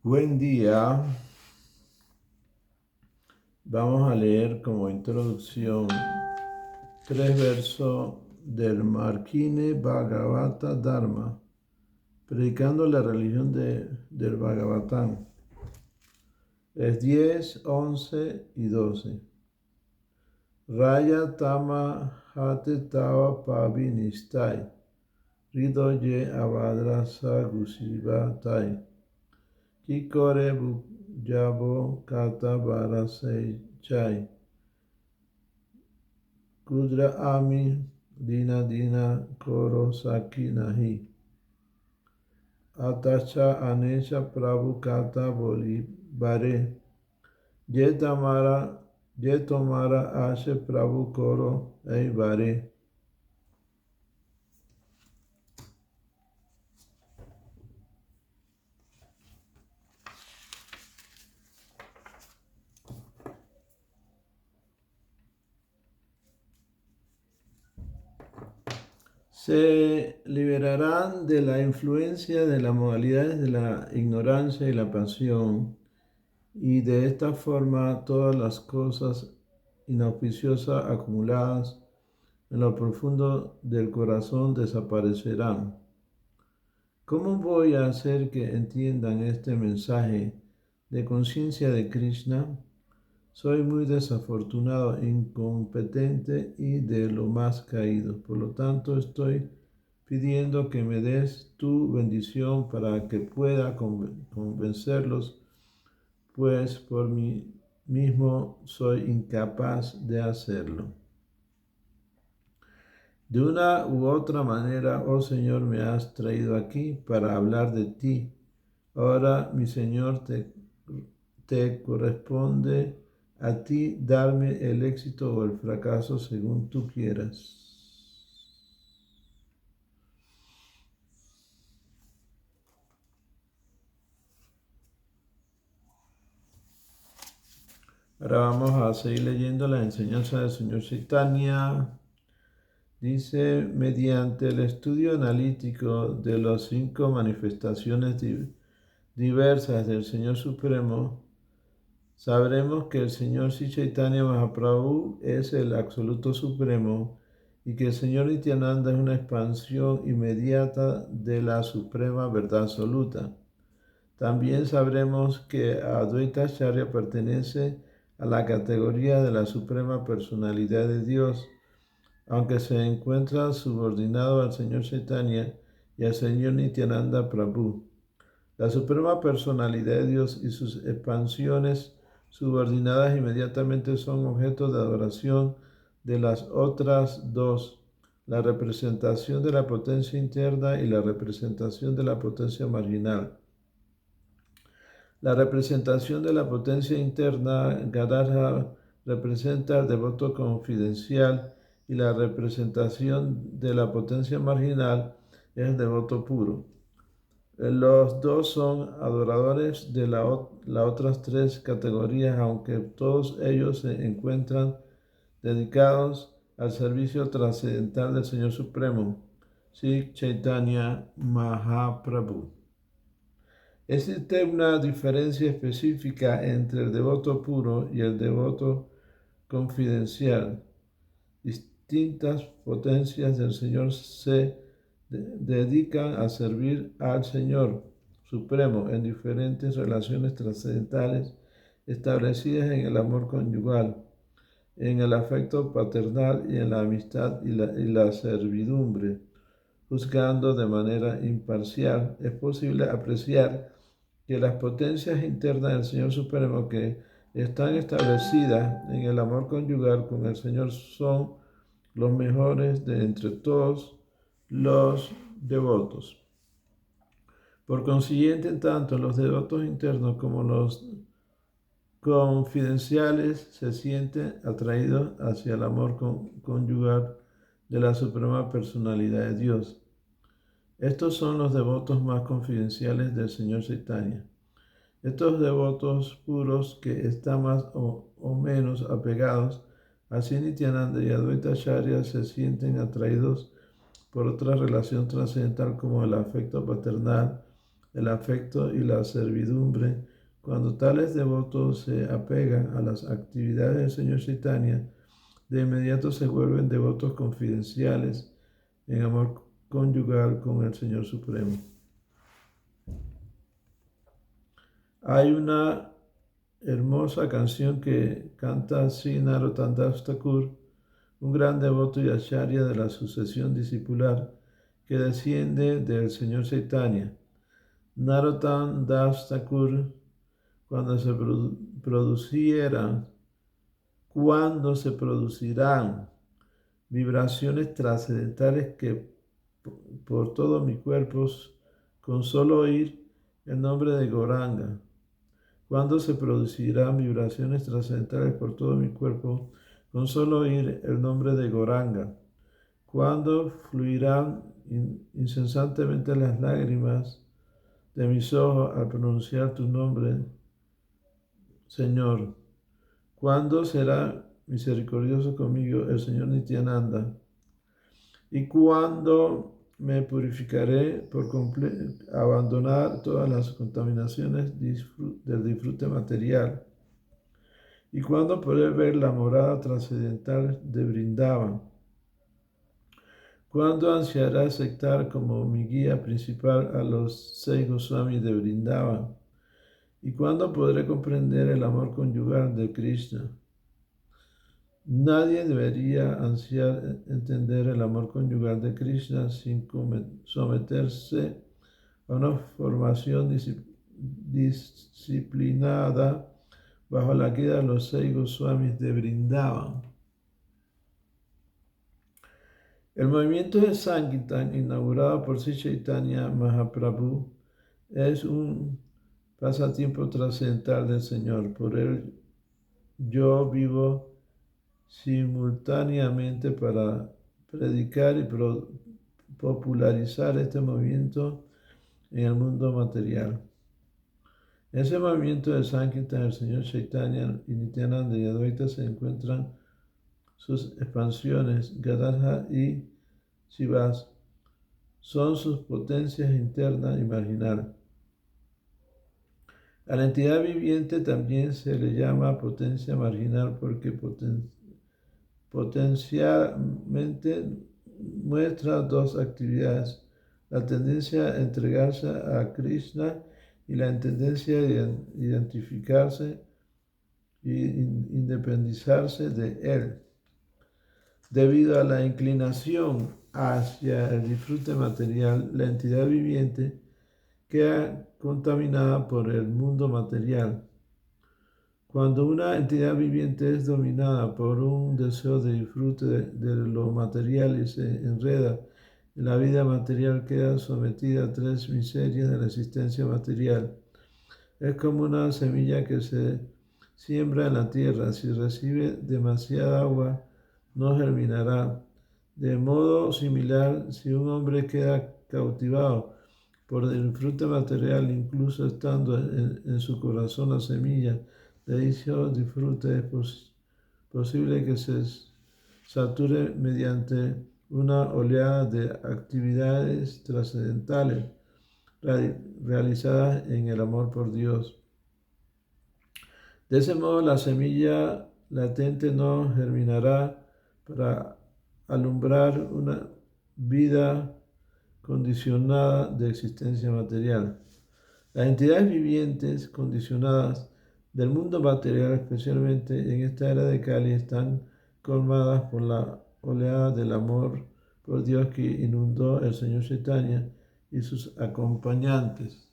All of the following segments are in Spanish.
Buen día. Vamos a leer como introducción 3 versos del Markine Bhagavata Dharma, predicando la religión del Bhagavatam. Es 10, 11 y 12. Raya tama hate tava pavinistai, ridoye avadrasa gusivatai, kikore bujabo kata varasechai. Kudra ami dina dina koro saki nahi. Atacha anesha prabhu kata boli bare. Je tomara ashe prabhu koro ei bare. Se liberarán de la influencia de las modalidades de la ignorancia y la pasión, y de esta forma todas las cosas inauspiciosas acumuladas en lo profundo del corazón desaparecerán. ¿Cómo voy a hacer que entiendan este mensaje de conciencia de Krishna? Soy muy desafortunado, incompetente y de lo más caído. Por lo tanto, estoy pidiendo que me des tu bendición para que pueda convencerlos, pues por mí mismo soy incapaz de hacerlo. De una u otra manera, oh Señor, me has traído aquí para hablar de ti. Ahora, mi Señor, te corresponde a ti darme el éxito o el fracaso según tú quieras. Ahora vamos a seguir leyendo la enseñanza del Señor Chaitanya. Dice, mediante el estudio analítico de las 5 manifestaciones diversas del Señor Supremo, sabremos que el Señor Sri Chaitanya Mahaprabhu es el Absoluto Supremo y que el Señor Nityananda es una expansión inmediata de la Suprema Verdad Absoluta. También sabremos que Advaita Acharya pertenece a la categoría de la Suprema Personalidad de Dios, aunque se encuentra subordinado al Señor Chaitanya y al Señor Nityananda Prabhu. La Suprema Personalidad de Dios y sus expansiones subordinadas inmediatamente son objeto de adoración de las otras dos, la representación de la potencia interna y la representación de la potencia marginal. La representación de la potencia interna, Gadadhar, representa al devoto confidencial, y la representación de la potencia marginal es el devoto puro. Los dos son adoradores de las otras 3 categorías, aunque todos ellos se encuentran dedicados al servicio trascendental del Señor Supremo, Sri Chaitanya Mahaprabhu. Existe una diferencia específica entre el devoto puro y el devoto confidencial. Distintas potencias del Señor se dedican a servir al Señor Supremo en diferentes relaciones trascendentales establecidas en el amor conyugal, en el afecto paternal y en la amistad y la servidumbre. Juzgando de manera imparcial, es posible apreciar que las potencias internas del Señor Supremo que están establecidas en el amor conyugal con el Señor son los mejores de entre todos los devotos. Por consiguiente, tanto los devotos internos como los confidenciales se sienten atraídos hacia el amor conyugal de la Suprema Personalidad de Dios. Estos son los devotos más confidenciales del Señor Chaitanya. Estos devotos puros que están más o menos apegados a Sri Nityananda y Advaita Acharya se sienten atraídos por otra relación trascendental como el afecto paternal, el afecto y la servidumbre. Cuando tales devotos se apegan a las actividades del Señor Chaitanya, de inmediato se vuelven devotos confidenciales en amor conyugal con el Señor Supremo. Hay una hermosa canción que canta Sri Narottam Das Thakur, un gran devoto y acharya de la sucesión discipular que desciende del Señor Chaitanya. Narottam Das Thakur, cuando se producirán vibraciones trascendentales que por todo mi cuerpo, con solo oír el nombre de Gauranga. Cuando se producirán vibraciones trascendentales por todo mi cuerpo, con solo oír el nombre de Gauranga. Cuando fluirán incesantemente las lágrimas de mis ojos al pronunciar tu nombre, Señor. Cuando será misericordioso conmigo el Señor Nityananda. Y cuando me purificaré por completo, abandonar todas las contaminaciones del disfrute material. Y cuando podré ver la morada trascendental de Vrindavan. Cuando ansiaré aceptar como mi guía principal a los 6 Goswamis de Vrindavan. Y cuando podré comprender el amor conyugal de Krishna. Nadie debería ansiar entender el amor conyugal de Krishna sin someterse a una formación disciplinada bajo la guía de los 6 Goswamis de Vrindavan. El movimiento de Sankirtan, inaugurado por Sri Chaitanya Mahaprabhu, es un pasatiempo trascendental del Señor. Por él yo vivo simultáneamente para predicar y popularizar este movimiento en el mundo material. En ese movimiento de Sankirtan, el Señor Chaitanya y Nityananda y Advaita se encuentran sus expansiones, Gadadhar y Shivas, son sus potencias internas y marginales. A la entidad viviente también se le llama potencia marginal porque potencialmente muestra dos actividades: la tendencia a entregarse a Krishna y la tendencia a identificarse e independizarse de él. Debido a la inclinación hacia el disfrute material, la entidad viviente queda contaminada por el mundo material. Cuando una entidad viviente es dominada por un deseo de disfrute de lo material y se enreda en la vida material, queda sometida a 3 miserias de la existencia material. Es como una semilla que se siembra en la tierra. Si recibe demasiada agua, no germinará. De modo similar, si un hombre queda cautivado por el disfrute material, incluso estando en su corazón la semilla de dicho disfrute, es posible que se sature mediante una oleada de actividades trascendentales realizadas en el amor por Dios. De ese modo, la semilla latente no germinará para alumbrar una vida condicionada de existencia material. Las entidades vivientes condicionadas del mundo material, especialmente en esta era de Kali, están colmadas por la oleada del amor por Dios que inundó el Señor Chaitanya y sus acompañantes.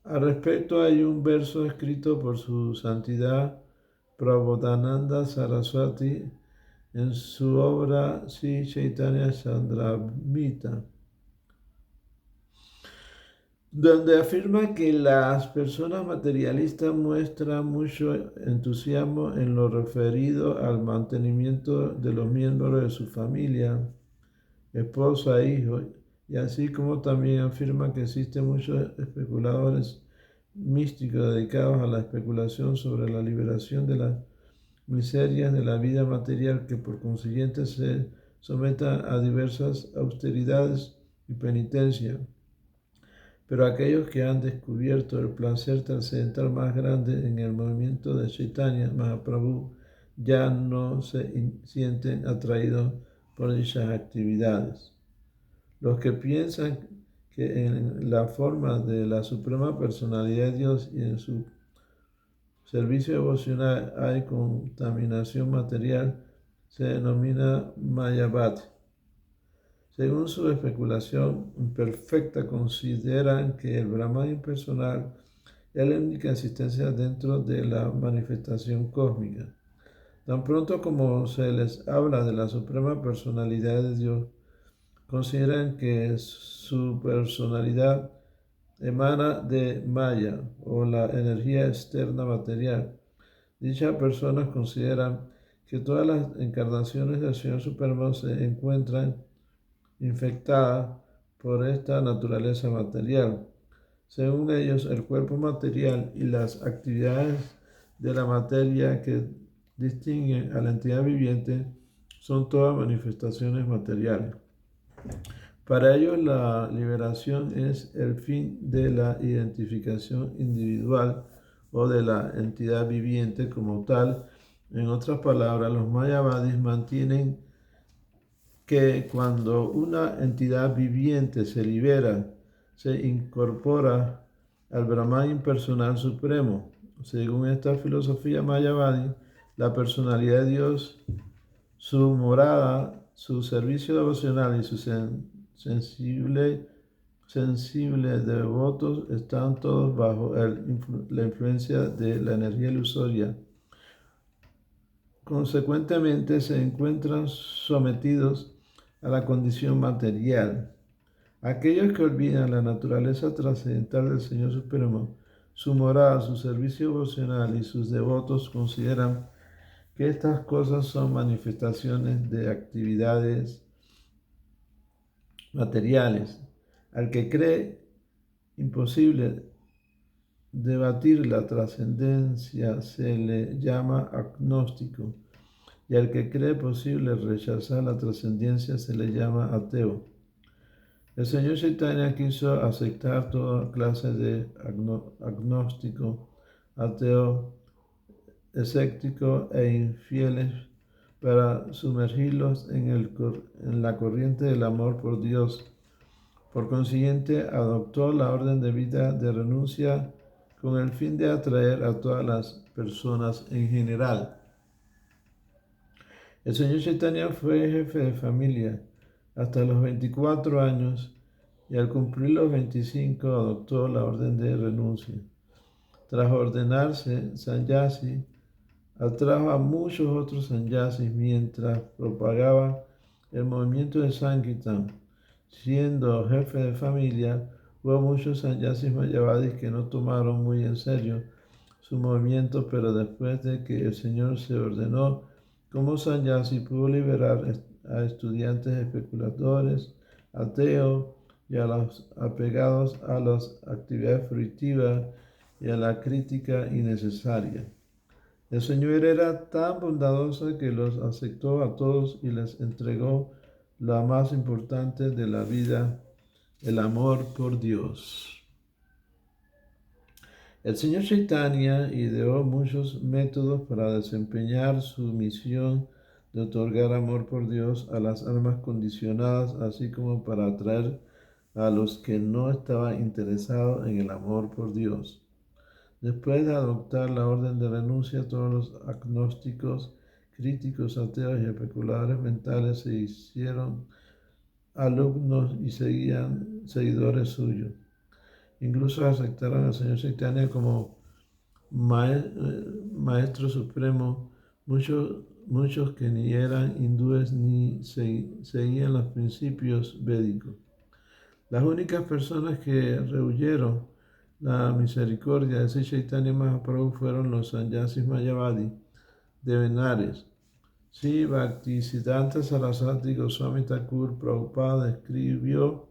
Al respecto hay un verso escrito por su santidad Prabodhananda Saraswati en su obra Sri Chaitanya Chandramrita, donde afirma que las personas materialistas muestran mucho entusiasmo en lo referido al mantenimiento de los miembros de su familia, esposa e hijos, y así como también afirma que existen muchos especuladores místicos dedicados a la especulación sobre la liberación de las miserias de la vida material, que por consiguiente se sometan a diversas austeridades y penitencia. Pero aquellos que han descubierto el placer trascendental más grande en el movimiento de Chaitanya Mahaprabhu ya no se sienten atraídos por dichas actividades. Los que piensan que en la forma de la Suprema Personalidad de Dios y en su servicio devocional hay contaminación material se denomina Mayavad. Según su especulación imperfecta, consideran que el Brahman impersonal es la única existencia dentro de la manifestación cósmica. Tan pronto como se les habla de la Suprema Personalidad de Dios, consideran que su personalidad emana de Maya o la energía externa material. Dichas personas consideran que todas las encarnaciones del Señor Supremo se encuentran infectadas por esta naturaleza material. Según ellos, el cuerpo material y las actividades de la materia que distinguen a la entidad viviente son todas manifestaciones materiales. Para ellos, la liberación es el fin de la identificación individual o de la entidad viviente como tal. En otras palabras, los mayavadis mantienen que cuando una entidad viviente se libera, se incorpora al Brahman impersonal supremo. Según esta filosofía mayavadi, la personalidad de Dios, su morada, su servicio devocional y sus sensibles devotos están todos bajo la influencia de la energía ilusoria. Consecuentemente, se encuentran sometidos a la condición material. Aquellos que olvidan la naturaleza trascendental del Señor Supremo, su morada, su servicio devocional y sus devotos consideran que estas cosas son manifestaciones de actividades materiales. Al que cree imposible debatir la trascendencia se le llama agnóstico, y al que cree posible rechazar la trascendencia se le llama ateo. El Señor Chaitanya quiso aceptar toda clase de agnóstico, ateo, escéptico e infieles para sumergirlos en la corriente del amor por Dios. Por consiguiente, adoptó la orden de vida de renuncia con el fin de atraer a todas las personas en general. El señor Chaitanya fue jefe de familia hasta los 24 años y al cumplir los 25 adoptó la orden de renuncia. Tras ordenarse sannyasi, atrajo a muchos otros sannyasis mientras propagaba el movimiento de Sankirtan. Siendo jefe de familia, hubo muchos sannyasis mayavadis que no tomaron muy en serio su movimiento, pero después de que el Señor se ordenó como sannyasi, pudo liberar a estudiantes especuladores, ateos y a los apegados a las actividades fruitivas y a la crítica innecesaria. El Señor era tan bondadoso que los aceptó a todos y les entregó la más importante de la vida, el amor por Dios. El Señor Chaitanya ideó muchos métodos para desempeñar su misión de otorgar amor por Dios a las almas condicionadas, así como para atraer a los que no estaban interesados en el amor por Dios. Después de adoptar la orden de renuncia, todos los agnósticos, críticos, ateos y especuladores mentales se hicieron alumnos y seguidores suyos. Incluso aceptaron al Señor Chaitanya como maestro supremo, muchos que ni eran hindúes ni seguían los principios védicos. Las únicas personas que rehuyeron la misericordia de Sri Chaitanya Mahaprabhu fueron los sannyasis mayavadi de Benares. Sri Bhaktisiddhanta Saraswati Goswami Thakur Prabhupada describió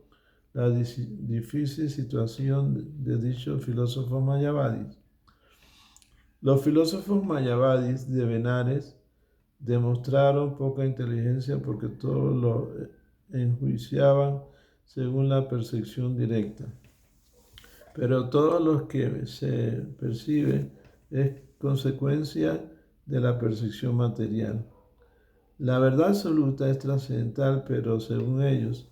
la difícil situación de dichos filósofos mayavadis. Los filósofos mayavadis de Benares demostraron poca inteligencia porque todos lo enjuiciaban según la percepción directa. pero todo lo que se percibe es consecuencia de la percepción material. La verdad absoluta es trascendental, pero según ellos,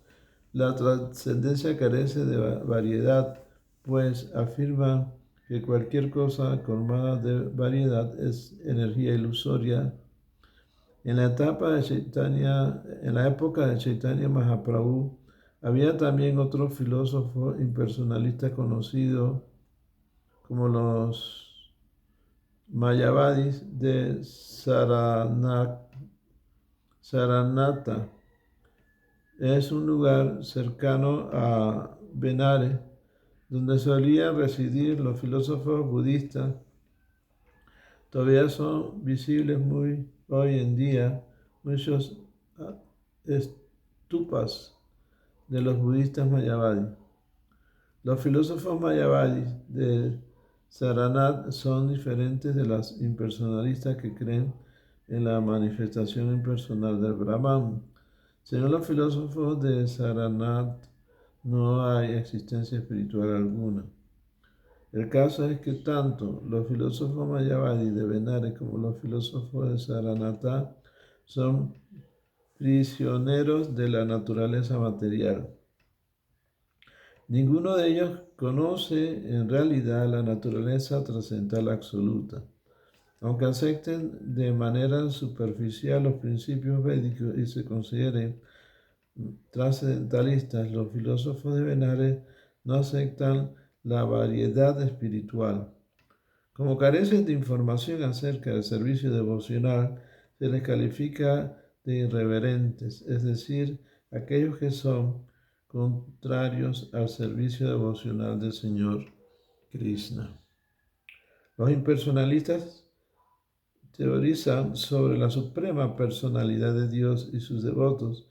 la trascendencia carece de variedad, pues afirman que cualquier cosa colmada de variedad es energía ilusoria. En la época de Chaitanya Mahaprabhu, había también otros filósofos impersonalistas conocidos como los Mayavadis de Saranata. Es un lugar cercano a Benares, donde solían residir los filósofos budistas. Todavía son visibles hoy en día muchos estupas de los budistas mayavadis. Los filósofos mayavadis de Saranath son diferentes de los impersonalistas que creen en la manifestación impersonal del Brahman. Según los filósofos de Saranath, no hay existencia espiritual alguna. El caso es que tanto los filósofos mayavadis de Benares como los filósofos de Saranatha son prisioneros de la naturaleza material. Ninguno de ellos conoce en realidad la naturaleza trascendental absoluta. Aunque acepten de manera superficial los principios védicos y se consideren trascendentalistas, los filósofos de Benares no aceptan la variedad espiritual. Como carecen de información acerca del servicio devocional, se les califica de irreverentes, es decir, aquellos que son contrarios al servicio devocional del Señor Krishna. Los impersonalistas teorizan sobre la suprema personalidad de Dios y sus devotos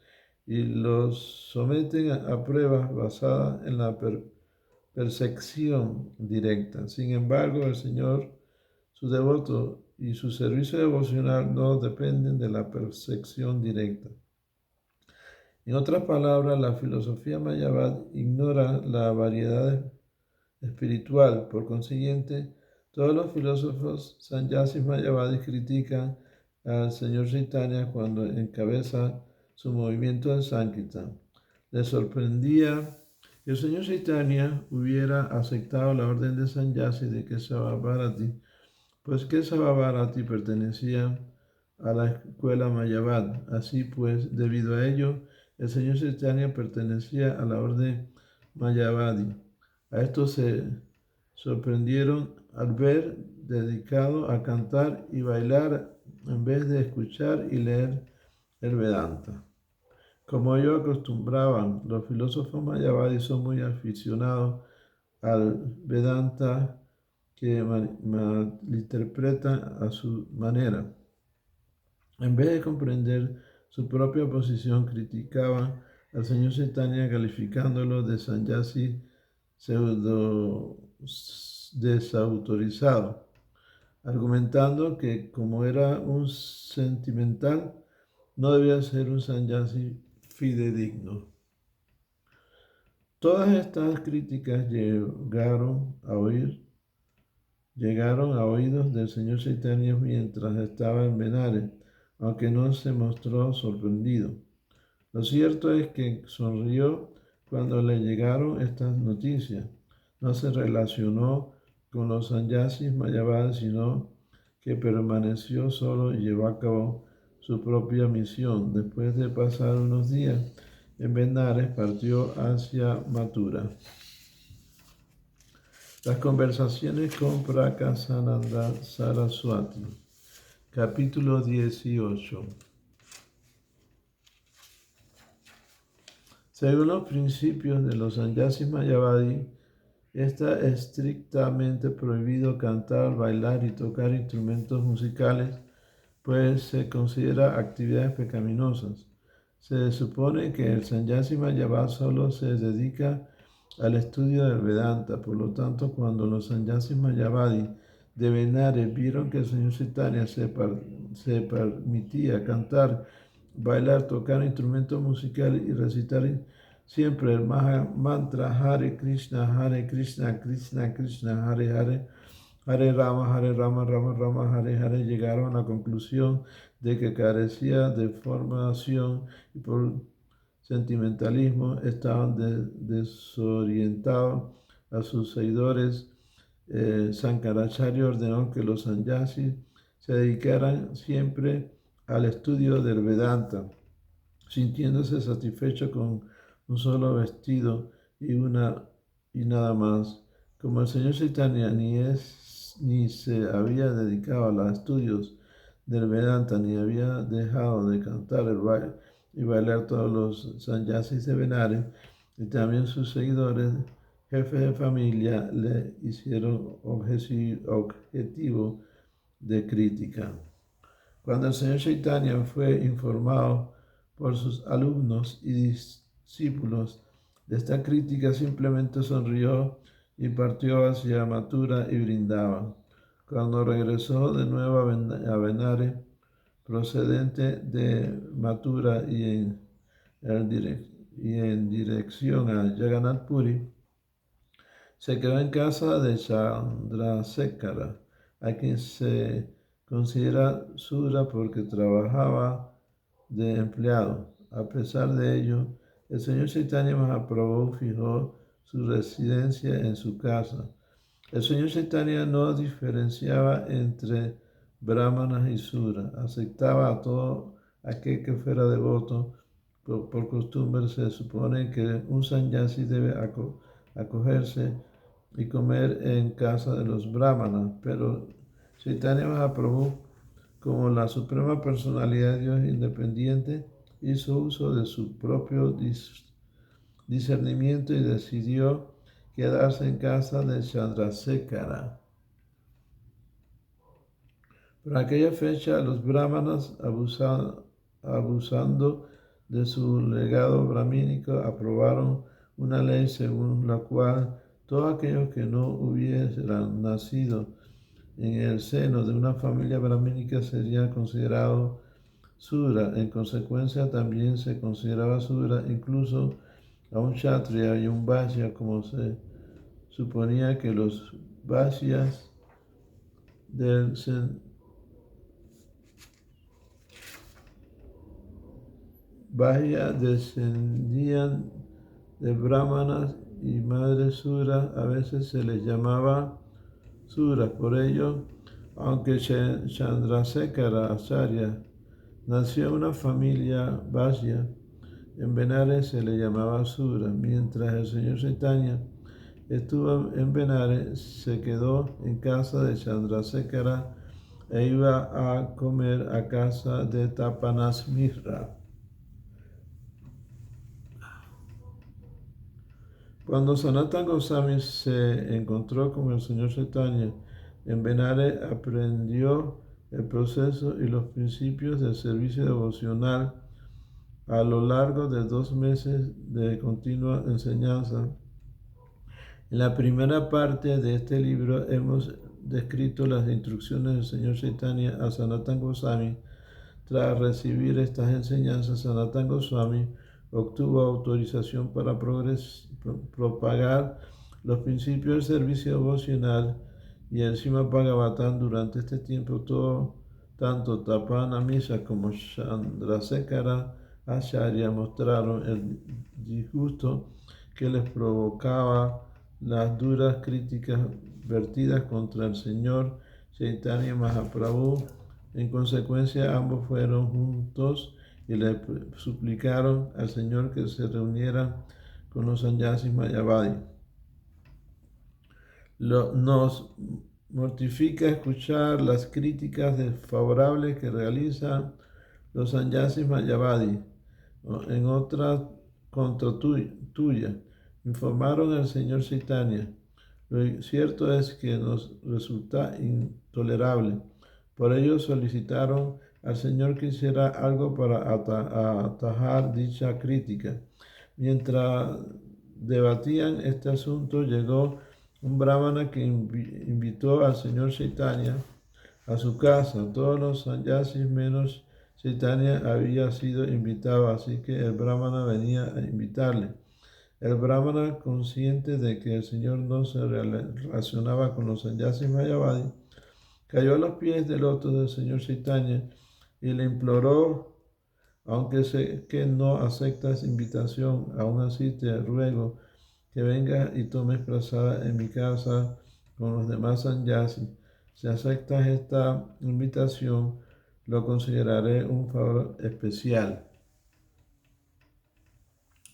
y los someten a pruebas basadas en la percepción directa. Sin embargo, el Señor, su devoto y su servicio devocional no dependen de la percepción directa. En otras palabras, la filosofía mayavad ignora la variedad espiritual. Por consiguiente, todos los filósofos sannyasis mayavadis critican al Señor Chaitanya cuando encabeza su movimiento de Sankirtan. Les sorprendía que el Señor Chaitanya hubiera aceptado la orden de Sannyasis de Kesava Bharati, pues Kesava Bharati pertenecía a la escuela Mayavad. Así pues, debido a ello, el Señor Chaitanya pertenecía a la orden Mayavadi. A esto se sorprendieron al ver dedicado a cantar y bailar en vez de escuchar y leer el Vedanta. Como ellos acostumbraban, los filósofos mayavadis son muy aficionados al Vedanta que malinterpretan a su manera. En vez de comprender su propia posición, criticaban al señor Chaitanya calificándolo de sannyasi pseudo desautorizado, argumentando que como era un sentimental, no debía ser un sannyasi fidedigno. Todas estas críticas llegaron a oídos del señor Chaitanya mientras estaba en Benares, aunque no se mostró sorprendido. Lo cierto es que sonrió cuando le llegaron estas noticias. No se relacionó con los sannyasis mayavadis, sino que permaneció solo y llevó a cabo su propia misión. Después de pasar unos días en Benares, partió hacia Mathura. Las conversaciones con Prakasananda Saraswati. Capítulo 18. Según los principios de los sannyasis mayavadis, está estrictamente prohibido cantar, bailar y tocar instrumentos musicales, pues se considera actividades pecaminosas. Se supone que el sannyasi mayavad solo se dedica al estudio del Vedanta. Por lo tanto, cuando los sannyasis mayavadis de Benares vieron que el señor Chaitanya se permitía cantar, bailar, tocar instrumentos musicales y recitar siempre el mantra Hare Krishna, Krishna Krishna, Hare Hare, Hare Rama, Rama Rama, Hare Hare, llegaron a la conclusión de que carecía de formación y por sentimentalismo estaban desorientados a sus seguidores. Sankaracharya ordenó que los sannyasis se dedicaran siempre al estudio del Vedanta, sintiéndose satisfecho con un solo vestido y nada más. Como el señor Chaitanya ni se había dedicado a los estudios del Vedanta, ni había dejado de cantar y bailar todos los sannyasis de Benares, y también sus seguidores, jefes de familia, le hicieron objetivo de crítica. Cuando el señor Chaitanya fue informado por sus alumnos y discípulos de esta crítica, simplemente sonrió y partió hacia Mathura y Vrindavan. Cuando regresó de nuevo a Benares, procedente de Mathura y en dirección a Jagannath Puri, se quedó en casa de Chandrasekhara, a quien se considera Sudra porque trabajaba de empleado. A pesar de ello, el señor Chaitanya Mahaprabhu fijó su residencia en su casa. El señor Chaitanya no diferenciaba entre brahmanas y sudra, aceptaba a todo aquel que fuera devoto. Por costumbre se supone que un sannyasi debe acogerse y comer en casa de los brahmanas, pero Chaitanya Mahaprabhu, como la suprema personalidad de Dios independiente, hizo uso de su propio discernimiento y decidió quedarse en casa de Chandrasekhara. Por aquella fecha, los brahmanas, abusando de su legado brahmínico, aprobaron una ley según la cual todos aquellos que no hubieran nacido en el seno de una familia brahmínica serían considerados Sudra. En consecuencia, también se consideraba Sudra incluso a un Kshatriya y un Vaishya, como se suponía que los Vaishyas descendían de brahmanas y madres Sudra. A veces se les llamaba Sudra. Por ello, aunque Chandrasekhara Acharya nació en una familia Vaishya, en Benares se le llamaba Sudra. Mientras el señor Chaitanya estuvo en Benares, se quedó en casa de Chandrasekhara e iba a comer a casa de Tapanas Mishra. Cuando Sanatana Goswami se encontró con el señor Chaitanya en Benares, aprendió el proceso y los principios del servicio devocional a lo largo de 2 meses de continua enseñanza. En la primera parte de este libro hemos descrito las instrucciones del señor Chaitanya a Sanatana Goswami. Tras recibir estas enseñanzas, Sanatana Goswami obtuvo autorización para propagar los principios del servicio devocional y el Srimad Bhagavatam. Durante este tiempo, tanto Tapana Mishra como Chandrasekhara Acharya mostraron el disgusto que les provocaba las duras críticas vertidas contra el señor Chaitanya Mahaprabhu. En consecuencia, ambos fueron juntos y le suplicaron al Señor que se reuniera con los sannyasis Mayavadi. Nos mortifica escuchar las críticas desfavorables que realizan los sannyasis Mayavadi. En otra contra tuya, informaron al señor Chaitanya. Lo cierto es que nos resulta intolerable. Por ello solicitaron al Señor que hiciera algo para atajar dicha crítica. Mientras debatían este asunto, llegó un brahmana que invitó al señor Chaitanya a su casa. Todos los sannyasis menos Chaitanya había sido invitado, así que el brahmana venía a invitarle. El Brahmana, consciente de que el Señor no se relacionaba con los sannyasis mayavadis, cayó a los pies del loto del Señor Chaitanya y le imploró: aunque sé que no aceptas invitación, aún así te ruego que vengas y tomes prasada en mi casa con los demás sannyasis. Si aceptas esta invitación, lo consideraré un favor especial.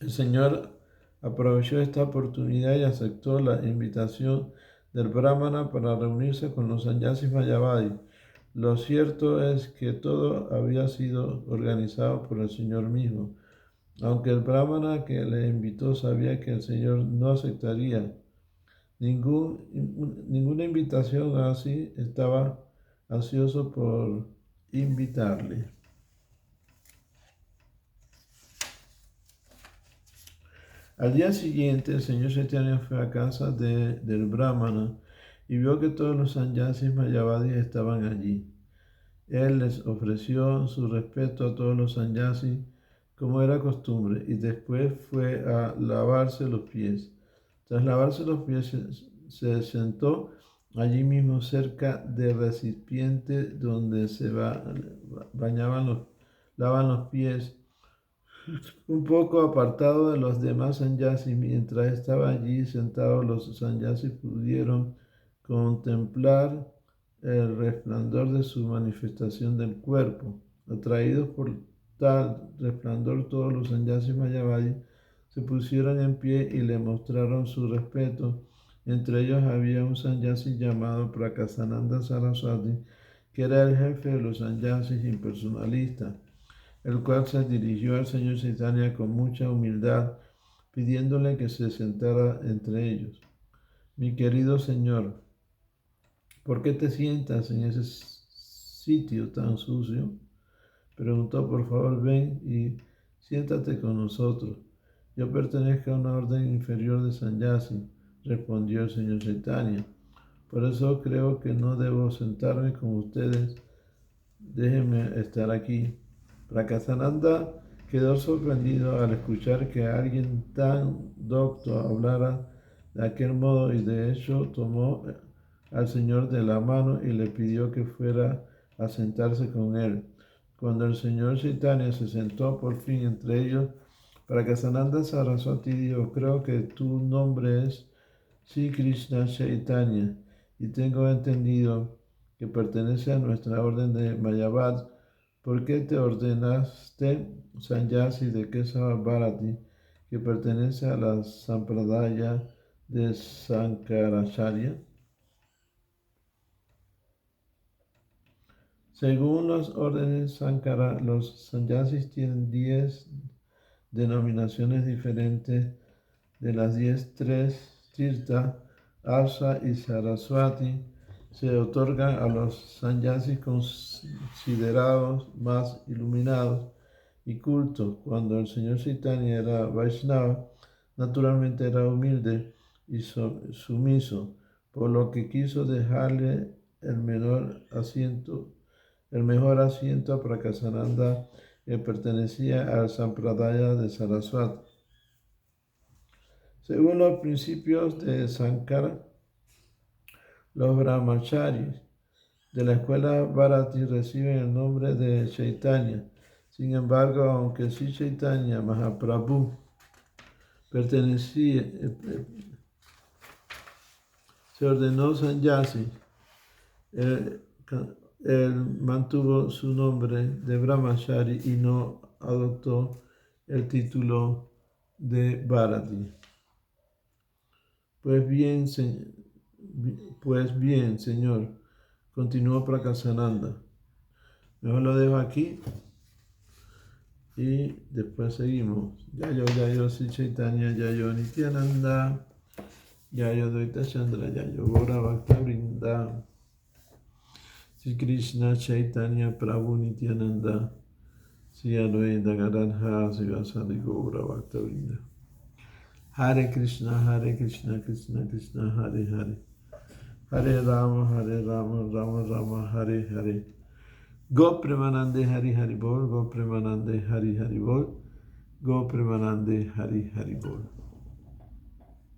El Señor aprovechó esta oportunidad y aceptó la invitación del Brahmana para reunirse con los sannyasis mayavadis. Lo cierto es que todo había sido organizado por el Señor mismo. Aunque el Brahmana que le invitó sabía que el Señor no aceptaría ninguna invitación, así estaba ansioso por invitarle. Al día siguiente, el Señor Chaitanya fue a casa del Brahmana y vio que todos los sannyasis mayavadis estaban allí. Él les ofreció su respeto a todos los sannyasis como era costumbre y después fue a lavarse los pies. Tras lavarse los pies, se sentó allí mismo cerca del recipiente donde se lavan los pies, un poco apartado de los demás sannyasis. Mientras estaba allí sentado, los sannyasis pudieron contemplar el resplandor de su manifestación del cuerpo. Atraídos por tal resplandor, todos los sannyasis mayavadis se pusieron en pie y le mostraron su respeto. Entre ellos había un sannyasi llamado Prakasananda Saraswati, que era el jefe de los sannyasis impersonalistas, el cual se dirigió al Señor Chaitanya con mucha humildad, pidiéndole que se sentara entre ellos. Mi querido Señor, ¿por qué te sientas en ese sitio tan sucio? Preguntó. Por favor, ven y siéntate con nosotros. Yo pertenezco a una orden inferior de sannyasi, respondió el Señor Chaitanya. Por eso creo que no debo sentarme con ustedes. Déjenme estar aquí. Prakasananda quedó sorprendido al escuchar que alguien tan docto hablara de aquel modo y de hecho tomó al Señor de la mano y le pidió que fuera a sentarse con él. Cuando el Señor Chaitanya se sentó por fin entre ellos, Prakasananda Saraswati dijo: creo que tu nombre es Sri Krishna Chaitanya y tengo entendido que pertenece a nuestra orden de Mayavad. ¿Por qué te ordenaste sannyasi de Kesava Bharati, que pertenece a la Sampradaya de Sankaracharya? Según las órdenes Sankara, los sannyasis tienen 10 denominaciones diferentes. De las 10, 3 Tirtha, Arsa y Saraswati se otorgan a los sannyasis considerados más iluminados y cultos. Cuando el Señor Chaitanya era Vaishnava, naturalmente era humilde y sumiso, por lo que quiso dejarle el mejor asiento a Prakasananda, que pertenecía al Sampradaya de Saraswati. Según los principios de Sankara, los brahmacharis de la escuela Bharati reciben el nombre de Chaitanya. Sin embargo, aunque sí Chaitanya Mahaprabhu se ordenó sannyasi, él mantuvo su nombre de brahmachari y no adoptó el título de Bharati. Pues bien, Señor, continuó Prakasananda. Mejor lo dejo aquí y después seguimos. Yayo Sri Chaitanya, Yayo Nityananda, Yayo Dvaita Chandra, Yayo Gaura Bhakta Vrinda, Sri Krishna Chaitanya Prabhu Nityananda, Sri Advaita Gadadhara Sivasadi Gaura Bhakta Vrinda. Hare Krishna, Krishna Krishna, Hare Hare. Hare Rama, Rama Rama, Hare Hare. Go Premanande Hari Hari Bol, Go Premanande Hari Hari Bol, Go Premanande Hari Hari Bol.